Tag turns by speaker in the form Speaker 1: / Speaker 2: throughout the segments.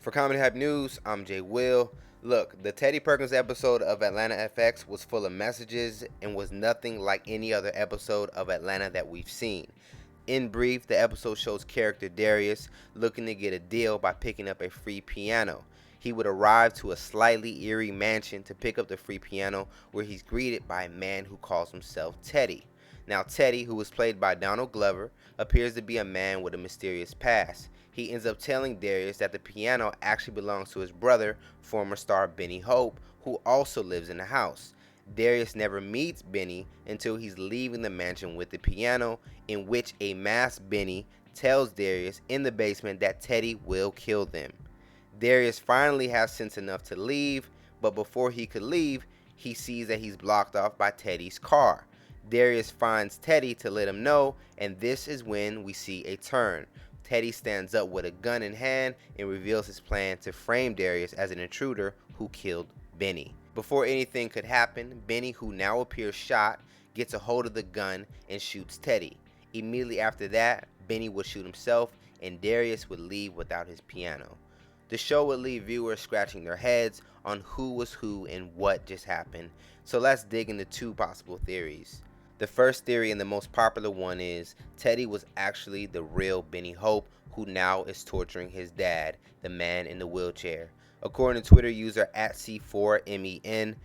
Speaker 1: For Comedy Hype News, I'm Jay Will. Look, the Teddy Perkins episode of Atlanta FX was full of messages and was nothing like any other episode of Atlanta that we've seen. In brief, the episode shows character Darius looking to get a deal by picking up a free piano. He would arrive to a slightly eerie mansion to pick up the free piano, where he's greeted by a man who calls himself Teddy. Now, Teddy, who was played by Donald Glover, appears to be a man with a mysterious past. He ends up telling Darius that the piano actually belongs to his brother, former star Benny Hope, who also lives in the house. Darius never meets Benny until he's leaving the mansion with the piano, in which a masked Benny tells Darius in the basement that Teddy will kill them. Darius finally has sense enough to leave, but before he could leave, he sees that he's blocked off by Teddy's car. Darius finds Teddy to let him know, and this is when we see a turn. Teddy stands up with a gun in hand and reveals his plan to frame Darius as an intruder who killed Benny. Before anything could happen, Benny, who now appears shot, gets a hold of the gun and shoots Teddy. Immediately after that, Benny would shoot himself and Darius would leave without his piano. The show would leave viewers scratching their heads on who was who and what just happened, so let's dig into two possible theories. The first theory and the most popular one is Teddy was actually the real Benny Hope, who now is torturing his dad, the man in the wheelchair. According to Twitter user @C4MEN,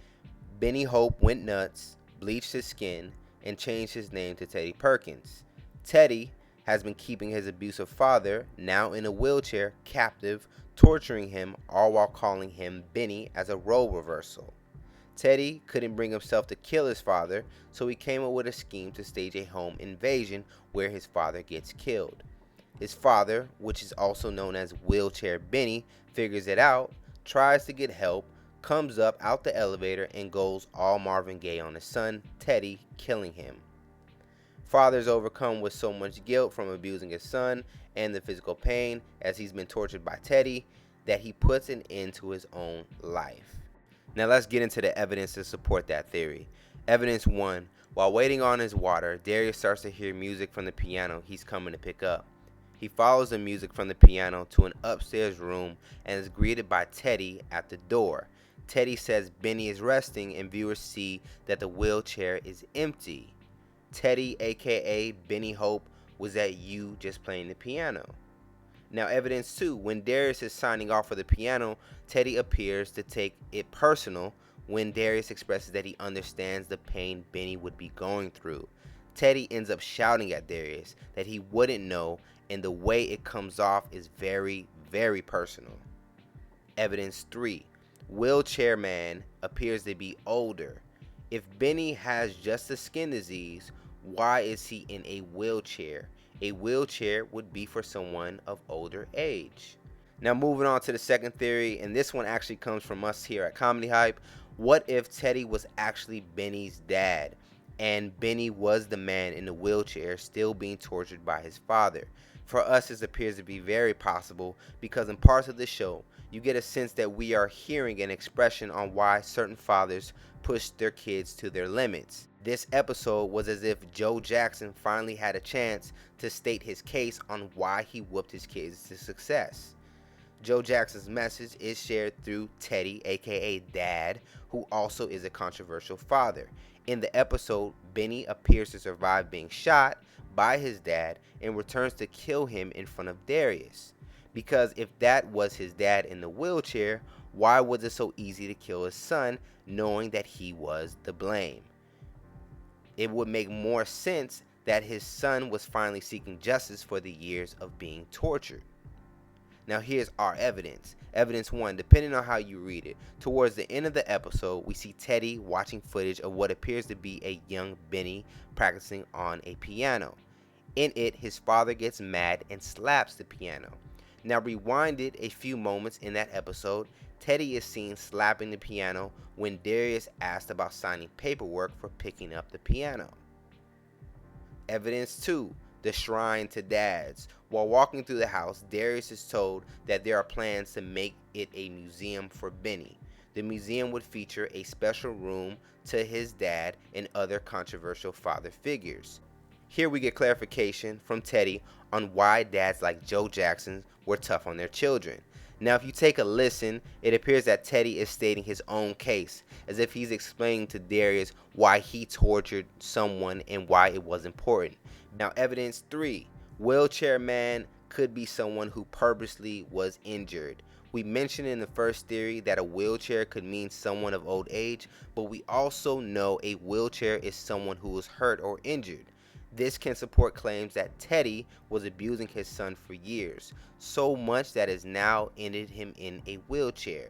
Speaker 1: Benny Hope went nuts, bleached his skin, and changed his name to Teddy Perkins. Teddy has been keeping his abusive father, now in a wheelchair, captive, torturing him, all while calling him Benny as a role reversal. Teddy couldn't bring himself to kill his father, so he came up with a scheme to stage a home invasion where his father gets killed. His father, which is also known as Wheelchair Benny, figures it out, tries to get help, comes up out the elevator, and goes all Marvin Gaye on his son, Teddy, killing him. Father is overcome with so much guilt from abusing his son and the physical pain as he's been tortured by Teddy that he puts an end to his own life. Now let's get into the evidence to support that theory. Evidence 1. While waiting on his water, Darius starts to hear music from the piano he's coming to pick up. He follows the music from the piano to an upstairs room and is greeted by Teddy at the door. Teddy says Benny is resting and viewers see that the wheelchair is empty. Teddy, aka Benny Hope, was at you just playing the piano. Now, evidence 2. When Darius is signing off for the piano, Teddy appears to take it personal when Darius expresses that he understands the pain Benny would be going through. Teddy ends up shouting at Darius that he wouldn't know, and the way it comes off is very, very personal. Evidence 3. Wheelchair Man appears to be older. If Benny has just a skin disease, why is he in a wheelchair? A wheelchair would be for someone of older age. Now moving on to the second theory, and this one actually comes from us here at Comedy Hype. What if Teddy was actually Benny's dad, and Benny was the man in the wheelchair still being tortured by his father? For us, this appears to be very possible because in parts of the show, you get a sense that we are hearing an expression on why certain fathers push their kids to their limits. This episode was as if Joe Jackson finally had a chance to state his case on why he whooped his kids to success. Joe Jackson's message is shared through Teddy, aka Dad, who also is a controversial father. In the episode, Benny appears to survive being shot by his dad and returns to kill him in front of Darius. Because if that was his dad in the wheelchair, why was it so easy to kill his son knowing that he was the blame? It would make more sense that his son was finally seeking justice for the years of being tortured. Now here's our evidence. Evidence 1, depending on how you read it. Towards the end of the episode, we see Teddy watching footage of what appears to be a young Benny practicing on a piano. In it, his father gets mad and slaps the piano. Now rewind it a few moments in that episode, Teddy is seen slapping the piano when Darius asked about signing paperwork for picking up the piano. Evidence 2, the shrine to dads. While walking through the house, Darius is told that there are plans to make it a museum for Benny. The museum would feature a special room to his dad and other controversial father figures. Here we get clarification from Teddy on why dads like Joe Jackson were tough on their children. Now, if you take a listen, it appears that Teddy is stating his own case, as if he's explaining to Darius why he tortured someone and why it was important. Now, evidence 3, wheelchair man could be someone who purposely was injured. We mentioned in the first theory that a wheelchair could mean someone of old age, but we also know a wheelchair is someone who was hurt or injured. This can support claims that Teddy was abusing his son for years, so much that has now ended him in a wheelchair.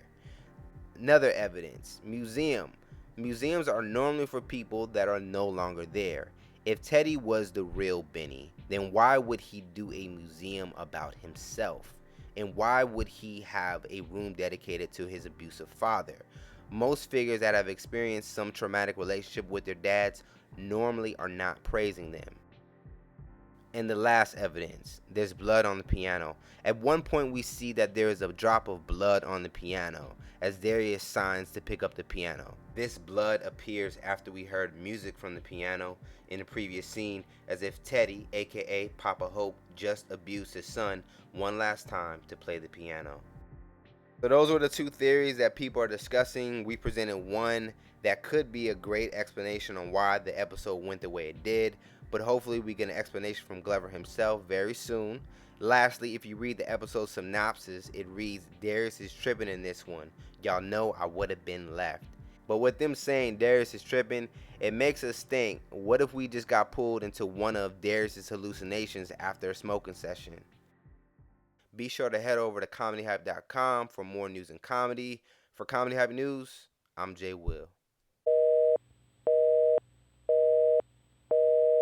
Speaker 1: Another evidence, museum. Museums are normally for people that are no longer there. If Teddy was the real Benny, then why would he do a museum about himself? And why would he have a room dedicated to his abusive father? Most figures that have experienced some traumatic relationship with their dads normally are not praising them. And the last evidence, there's blood on the piano. At one point we see that there is a drop of blood on the piano as Darius signs to pick up the piano. This blood appears after we heard music from the piano in the previous scene, as if Teddy, aka Papa Hope, just abused his son one last time to play the piano. So those were the two theories that people are discussing. We presented one that could be a great explanation on why the episode went the way it did, but hopefully we get an explanation from Glover himself very soon. Lastly, if you read the episode synopsis, it reads, Darius is tripping in this one. Y'all know I would have been left. But with them saying Darius is tripping, it makes us think, what if we just got pulled into one of Darius's hallucinations after a smoking session? Be sure to head over to comedyhype.com for more news and comedy. For Comedy Hype News, I'm Jay Will.